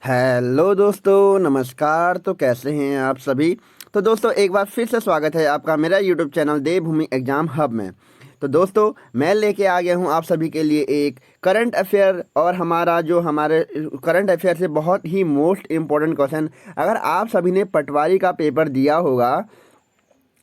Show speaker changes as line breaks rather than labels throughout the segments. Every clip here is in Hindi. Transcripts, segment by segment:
हेलो दोस्तों, नमस्कार। तो कैसे हैं आप सभी। तो दोस्तों, एक बार फिर से स्वागत है आपका मेरा यूट्यूब चैनल देवभूमि एग्जाम हब में। तो दोस्तों, मैं लेके आ गया हूं आप सभी के लिए एक करंट अफेयर, और हमारे करंट अफेयर से बहुत ही मोस्ट इम्पोर्टेंट क्वेश्चन। अगर आप सभी ने पटवारी का पेपर दिया होगा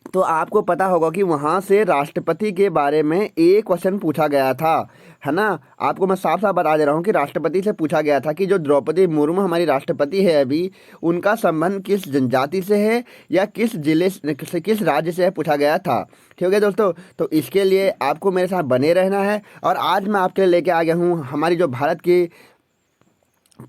तो आपको पता होगा कि वहाँ से राष्ट्रपति के बारे में एक क्वेश्चन पूछा गया था, है ना। आपको मैं साफ साफ बता दे रहा हूँ कि राष्ट्रपति से पूछा गया था कि जो द्रौपदी मुर्मू हमारी राष्ट्रपति है अभी, उनका संबंध किस जनजाति से है या किस जिले से, किस राज्य से है, पूछा गया था। ठीक है दोस्तों, तो इसके लिए आपको मेरे साथ बने रहना है। और आज मैं आपके लिए लेके आ गया हूँ हमारी जो भारत की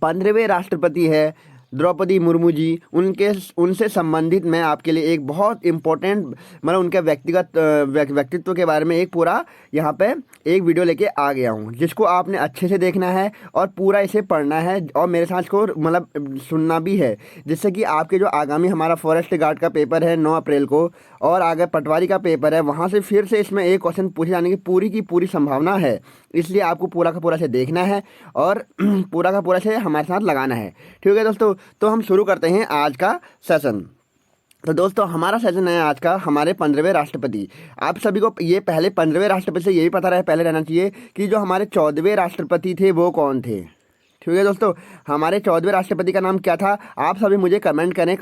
15वें राष्ट्रपति है द्रौपदी मुर्मू जी, उनके उनसे संबंधित मैं आपके लिए एक बहुत इम्पोर्टेंट, मतलब उनके व्यक्तिगत व्यक्तित्व के बारे में एक पूरा यहाँ पे एक वीडियो लेके आ गया हूँ, जिसको आपने अच्छे से देखना है और पूरा इसे पढ़ना है और मेरे साथ को मतलब सुनना भी है, जिससे कि आपके जो आगामी हमारा फॉरेस्ट गार्ड का पेपर है 9 अप्रैल को, और आगे पटवारी का पेपर है, वहाँ से फिर से इसमें एक क्वेश्चन पूछे जाने की पूरी संभावना है। इसलिए आपको पूरा का पूरा से देखना है और पूरा का पूरा से हमारे साथ लगाना है। ठीक है दोस्तों, तो हम शुरू करते हैं आज का सेशन। तो दोस्तों, हमारा सेशन है आज का हमारे 15वें राष्ट्रपति। आप सभी को ये पहले 15वें राष्ट्रपति से यही पता रहे पहले रहना चाहिए कि जो हमारे 14वें राष्ट्रपति थे वो कौन थे। ठीक है दोस्तों, हमारे 14वें राष्ट्रपति का नाम क्या था, आप सभी मुझे कमेंट करें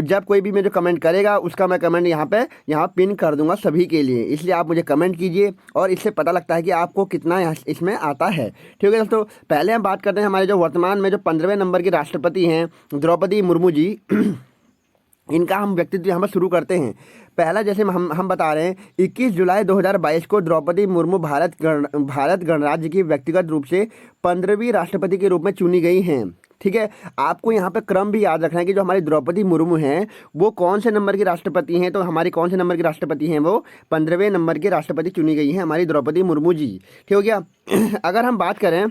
जब कोई भी मुझे कमेंट करेगा उसका मैं कमेंट यहाँ पिन कर दूंगा सभी के लिए। इसलिए आप मुझे कमेंट कीजिए और इससे पता लगता है कि आपको कितना इसमें आता है। ठीक है दोस्तों, पहले हम बात करते हैं हमारे जो वर्तमान में जो 15वें नंबर की राष्ट्रपति हैं द्रौपदी मुर्मू जी। इनका हम व्यक्तित्व यहाँ पर शुरू करते हैं। पहला, जैसे हम बता रहे हैं, 21 जुलाई 2022 को द्रौपदी मुर्मू भारत गणराज्य की व्यक्तिगत रूप से 15वीं राष्ट्रपति के रूप में चुनी गई हैं। ठीक है, आपको यहाँ पे क्रम भी याद रखना है कि जो हमारी द्रौपदी मुर्मू हैं वो कौन से नंबर की राष्ट्रपति हैं। तो हमारी कौन से नंबर की राष्ट्रपति हैं, वो 15वें नंबर की राष्ट्रपति चुनी गई हैं हमारी द्रौपदी मुर्मू जी। ठीक हो गया। अगर हम बात करें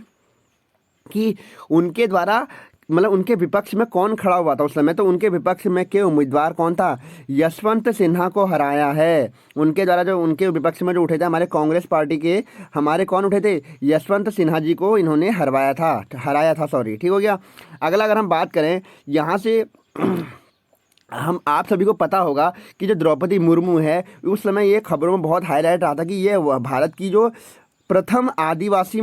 कि उनके द्वारा मतलब उनके विपक्ष में कौन खड़ा हुआ था उस समय, तो उनके विपक्ष में के उम्मीदवार कौन था, यशवंत सिन्हा को हराया है। उनके द्वारा जो उनके विपक्ष में जो उठे थे हमारे कांग्रेस पार्टी के, हमारे कौन उठे थे, यशवंत सिन्हा जी को इन्होंने हराया था सॉरी। ठीक हो गया। अगला अगर हम बात करें यहाँ से हम आप सभी को पता होगा कि जो द्रौपदी मुर्मू है उस समय ये खबरों में बहुत हाईलाइट रहा था कि ये भारत की जो प्रथम आदिवासी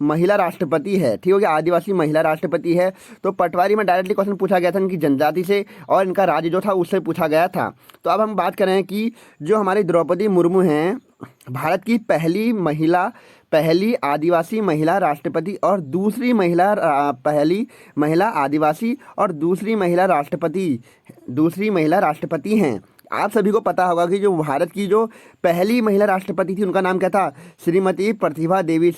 महिला राष्ट्रपति है। ठीक हो गया, आदिवासी महिला राष्ट्रपति है। तो पटवारी में डायरेक्टली क्वेश्चन पूछा गया था इनकी जनजाति से और इनका राज्य जो था उससे पूछा गया था। तो अब हम बात करें कि जो हमारी द्रौपदी मुर्मू हैं भारत की पहली आदिवासी महिला राष्ट्रपति और दूसरी पहली महिला आदिवासी और दूसरी महिला राष्ट्रपति हैं। आप सभी को पता होगा कि जो भारत की जो पहली महिला राष्ट्रपति थी उनका नाम क्या था, श्रीमती प्रतिभा देवी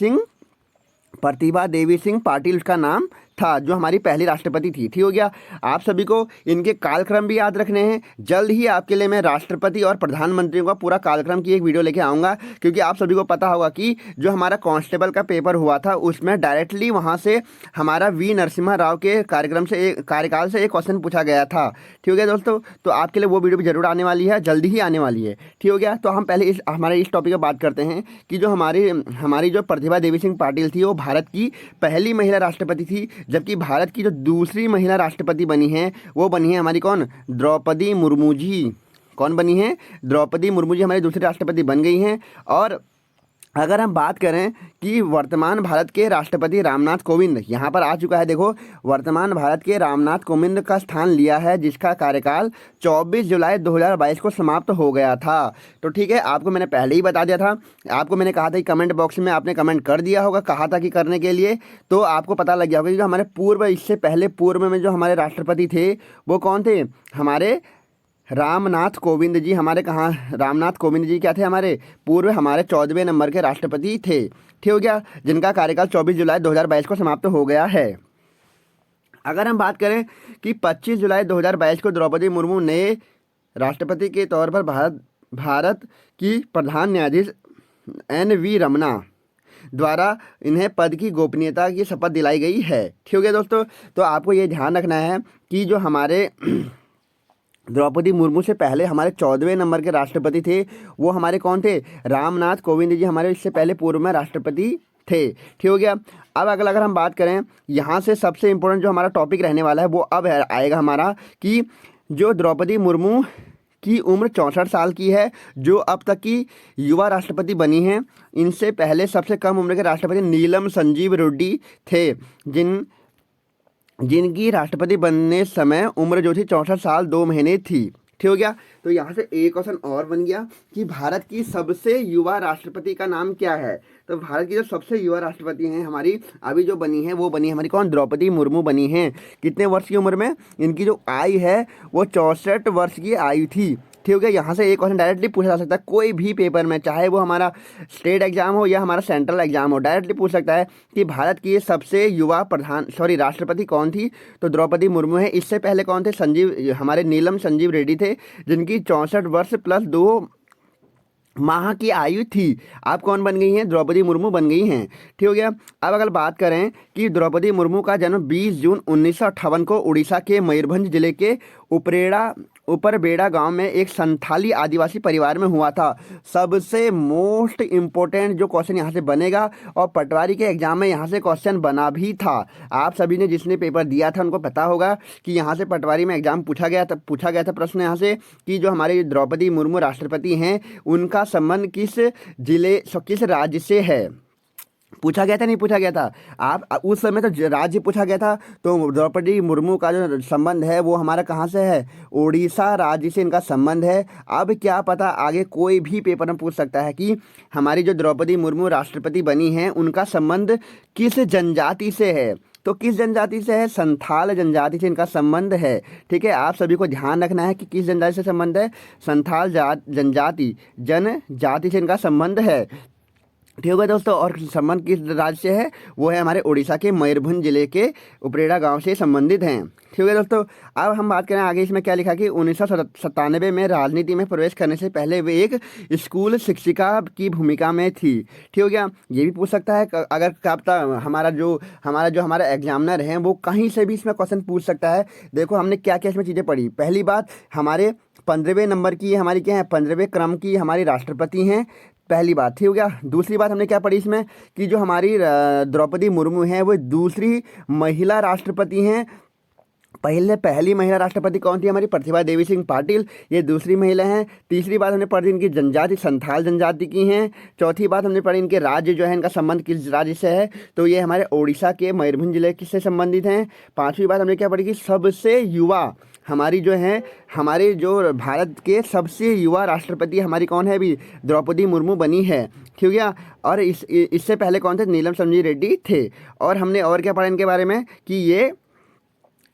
सिंह पाटिल का नाम था, जो हमारी पहली राष्ट्रपति थी। ठीक हो गया। आप सभी को इनके कालक्रम भी याद रखने हैं। जल्द ही आपके लिए मैं राष्ट्रपति और प्रधानमंत्रियों का पूरा कालक्रम की एक वीडियो लेके आऊँगा, क्योंकि आप सभी को पता होगा कि जो हमारा कांस्टेबल का पेपर हुआ था उसमें डायरेक्टली वहाँ से हमारा वी नरसिम्हा राव के कार्यकाल से एक क्वेश्चन पूछा गया था। ठीक हो गया दोस्तों, तो आपके लिए वो वीडियो भी जरूर आने वाली है, जल्दी ही आने वाली है। ठीक हो गया। तो हम पहले हमारे इस टॉपिक पर बात करते हैं कि जो हमारी जो प्रतिभा देवी सिंह पाटिल थी वो भारत की पहली महिला राष्ट्रपति थी, जबकि भारत की जो दूसरी महिला राष्ट्रपति बनी है वो बनी है हमारी कौन, द्रौपदी मुर्मू जी। कौन बनी है, द्रौपदी मुर्मू जी हमारी दूसरी राष्ट्रपति बन गई हैं। और अगर हम बात करें कि वर्तमान भारत के राष्ट्रपति रामनाथ कोविंद यहाँ पर आ चुका है। देखो, वर्तमान भारत के रामनाथ कोविंद का स्थान लिया है, जिसका कार्यकाल 24 जुलाई 2022 को समाप्त हो गया था। तो ठीक है, आपको मैंने पहले ही बता दिया था, आपको मैंने कहा था कि कमेंट बॉक्स में आपने कमेंट कर दिया होगा, कहा था कि करने के लिए, तो आपको पता लग गया होगा कि जो हमारे इससे पहले पूर्व में जो हमारे राष्ट्रपति थे वो कौन थे, हमारे रामनाथ कोविंद जी। रामनाथ कोविंद जी क्या थे, हमारे 14वें नंबर के राष्ट्रपति थे। ठीक हो गया, जिनका कार्यकाल 24 जुलाई 2022 को समाप्त हो गया है। अगर हम बात करें कि 25 जुलाई 2022 को द्रौपदी मुर्मू नए राष्ट्रपति के तौर पर भारत की प्रधान न्यायाधीश NV रमना द्वारा इन्हें पद की गोपनीयता की शपथ दिलाई गई है। ठीक हो गया दोस्तों, तो आपको ये ध्यान रखना है कि जो हमारे द्रौपदी मुर्मू से पहले हमारे 14वें नंबर के राष्ट्रपति थे वो हमारे कौन थे, रामनाथ कोविंद जी हमारे इससे पहले पूर्व में राष्ट्रपति थे। ठीक हो गया। अब अगर हम बात करें यहाँ से सबसे इम्पोर्टेंट जो हमारा टॉपिक रहने वाला है वो अब आएगा हमारा कि जो द्रौपदी मुर्मू की उम्र 64 साल की है, जो अब तक की युवा राष्ट्रपति बनी हैं। इनसे पहले सबसे कम उम्र के राष्ट्रपति नीलम संजीव रेड्डी थे, जिनकी राष्ट्रपति बनने समय उम्र जो थी 64 साल 2 महीने थी। ठीक हो गया। तो यहाँ से एक क्वेश्चन और बन गया कि भारत की सबसे युवा राष्ट्रपति का नाम क्या है। तो भारत की जो सबसे युवा राष्ट्रपति हैं हमारी अभी जो बनी है वो बनी है हमारी कौन, द्रौपदी मुर्मू बनी हैं। कितने वर्ष की उम्र में, इनकी जो आयु है वो 64 वर्ष की आयु थी। ठीक हो गया। यहाँ से एक क्वेश्चन डायरेक्टली पूछा जा सकता है कोई भी पेपर में, चाहे वो हमारा स्टेट एग्जाम हो या हमारा सेंट्रल एग्जाम हो, डायरेक्टली पूछ सकता है कि भारत की सबसे युवा राष्ट्रपति कौन थी। तो द्रौपदी मुर्मू है। इससे पहले कौन थे, हमारे नीलम संजीव रेड्डी थे, जिनकी 64 वर्ष प्लस 2 माह की आयु थी। आप कौन बन गई हैं, द्रौपदी मुर्मू बन गई हैं। ठीक हो गया। अब अगर बात करें कि द्रौपदी मुर्मू का जन्म 20 जून 1958 को उड़ीसा के मयूरभंज जिले के ऊपरबेड़ा गांव में एक संथाली आदिवासी परिवार में हुआ था। सबसे मोस्ट इम्पोर्टेंट जो क्वेश्चन यहाँ से बनेगा, और पटवारी के एग्जाम में यहाँ से क्वेश्चन बना भी था। आप सभी ने जिसने पेपर दिया था उनको पता होगा कि यहाँ से पटवारी में एग्जाम पूछा गया था प्रश्न यहाँ से कि जो हमारी द्रौपदी मुर्मू राष्ट्रपति हैं उनका संबंध किस राज्य से है। पूछा गया था, नहीं पूछा गया था। आप उस समय तो राज्य पूछा गया था। तो द्रौपदी मुर्मू का जो संबंध है वो हमारा कहाँ से है, उड़ीसा राज्य से इनका संबंध है। अब क्या पता आगे कोई भी पेपर में पूछ सकता है कि हमारी जो द्रौपदी मुर्मू राष्ट्रपति बनी हैं उनका संबंध किस जनजाति से है। तो किस जनजाति से है, संथाल जनजाति से इनका संबंध है। ठीक है। आप सभी को ध्यान रखना है कि किस जनजाति से संबंध है, संथाल जनजाति से इनका संबंध है। ठीक होगा दोस्तों। और संबंध किस राज्य से है, वो है हमारे उड़ीसा के मयूरभंज जिले के उपरेड़ा गांव से संबंधित हैं। ठीक है दोस्तों। अब हम बात करें आगे, इसमें क्या लिखा कि 1997 में राजनीति में प्रवेश करने से पहले वे एक स्कूल शिक्षिका की भूमिका में थी। ठीक हो गया। ये भी पूछ सकता है अगर क्या पता हमारा एग्जामिनर हैं वो कहीं से भी इसमें क्वेश्चन पूछ सकता है। देखो हमने क्या क्या इसमें चीज़ें पढ़ी। पहली बात, हमारे 15वें नंबर की हमारी क्या है, 15वें क्रम की हमारी राष्ट्रपति हैं, पहली बात। ठीक हो गया। दूसरी बात हमने क्या पढ़ी इसमें कि जो हमारी द्रौपदी मुर्मू हैं वो दूसरी महिला राष्ट्रपति हैं। पहली महिला राष्ट्रपति कौन थी, हमारी प्रतिभा देवी सिंह पाटिल, ये दूसरी महिला हैं। तीसरी बात हमने पढ़ी इनकी जनजाति संथाल जनजाति की हैं। चौथी बात हमने पढ़ी इनके राज्य जो है, इनका संबंध किस राज्य से है, तो ये हमारे उड़ीसा के मयूरभंज जिले से संबंधित हैं। पांचवी बात हमने क्या पढ़ी कि सबसे युवा हमारी जो है, हमारे जो भारत के सबसे युवा राष्ट्रपति हमारी कौन है, अभी द्रौपदी मुर्मू बनी है। ठीक हो गया। और इससे पहले कौन थे, नीलम संजीव रेड्डी थे। और हमने और क्या पढ़ा इनके बारे में कि ये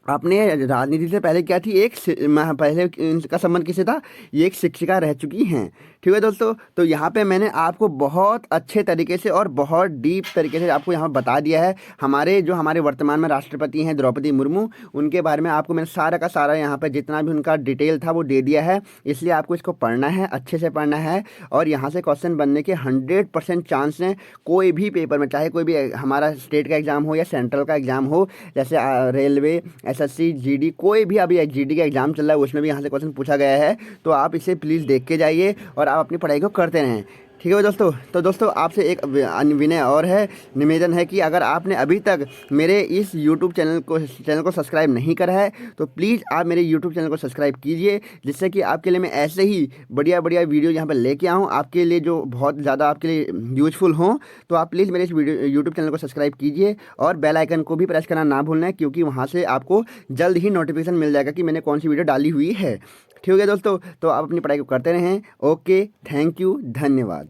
अपने राजनीति से पहले क्या थी, पहले इनका संबंध किससे था, ये एक शिक्षिका रह चुकी हैं। ठीक है दोस्तों। तो यहाँ पे मैंने आपको बहुत अच्छे तरीके से और बहुत डीप तरीके से आपको यहाँ बता दिया है हमारे वर्तमान में राष्ट्रपति हैं द्रौपदी मुर्मू, उनके बारे में आपको मैंने सारा का सारा यहाँ पे जितना भी उनका डिटेल था वो दे दिया है। इसलिए आपको इसको पढ़ना है, अच्छे से पढ़ना है, और यहाँ से क्वेश्चन बनने के 100% चांस हैं। कोई भी पेपर में, चाहे कोई भी हमारा स्टेट का एग्ज़ाम हो या सेंट्रल का एग्ज़ाम हो, जैसे रेलवे, SSC, GD, कोई भी अभी GD का एग्ज़ाम चल रहा है उसमें भी यहाँ से क्वेश्चन पूछा गया है। तो आप इसे प्लीज़ देख के जाइए और आप अपनी पढ़ाई को करते रहें। ठीक है दोस्तों। तो दोस्तों आपसे एक विनय और है, निवेदन है कि अगर आपने अभी तक मेरे इस YouTube चैनल को सब्सक्राइब नहीं करा है तो प्लीज़ आप मेरे YouTube चैनल को सब्सक्राइब कीजिए, जिससे कि आपके लिए मैं ऐसे ही बढ़िया बढ़िया वीडियो यहाँ पर लेके आऊँ आपके लिए, जो बहुत ज़्यादा आपके लिए यूजफुल हों। तो आप प्लीज़ मेरे इस YouTube चैनल को सब्सक्राइब कीजिए और बेल आइकन को भी प्रेस करना ना भूलना है, क्योंकि वहाँ से आपको जल्द ही नोटिफिकेशन मिल जाएगा कि मैंने कौन सी वीडियो डाली हुई है। ठीक है दोस्तों। तो आप अपनी पढ़ाई को करते रहें। ओके, थैंक यू, धन्यवाद।